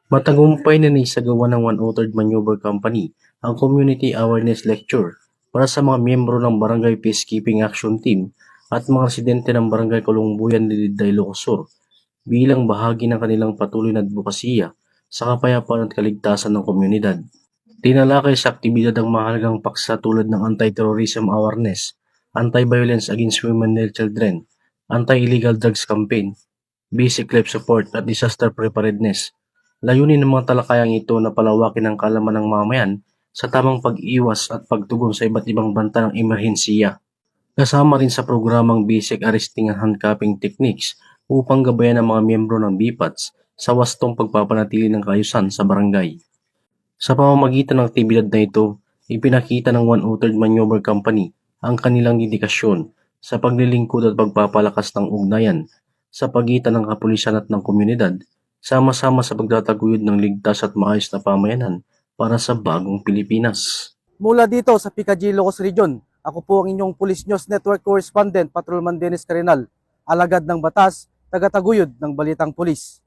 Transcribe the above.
Matagumpay na naisagawa ng One-Authored Maneuver Company ang Community Awareness Lecture para sa mga miyembro ng Barangay Peacekeeping Action Team at mga residente ng Barangay Kalungbuyan de Ilocos Sur bilang bahagi ng kanilang patuloy na advokasya sa kapayapaan at kaligtasan ng komunidad. Tinalakay sa aktibidad ang mahalagang paksa tulad ng anti-terrorism awareness, anti-violence against women and children, anti-illegal drugs campaign, basic life support at disaster preparedness. Layunin ng mga talakayang ito na palawakin ang kaalaman ng mamayan sa tamang pag-iwas at pagtugon sa iba't ibang banta ng emerhensiya. Kasama rin sa programang Basic Arresting and Handcuffing Techniques upang gabayan ang mga miyembro ng BPATS sa wastong pagpapanatili ng kaayusan sa barangay. Sa pamamagitan ng aktibidad na ito, ipinakita ng One-Authored Maneuver Company ang kanilang dedikasyon sa paglilingkod at pagpapalakas ng ugnayan sa pagitan ng kapulisan at ng komunidad, sama-sama sa pagtataguyod ng ligtas at maayos na pamayanan para sa bagong Pilipinas. Mula dito sa PKG Ilocos Region, ako po ang inyong Police News Network Correspondent, Patrolman Dennis Carinal, alagad ng batas, tagataguyod ng Balitang Pulis.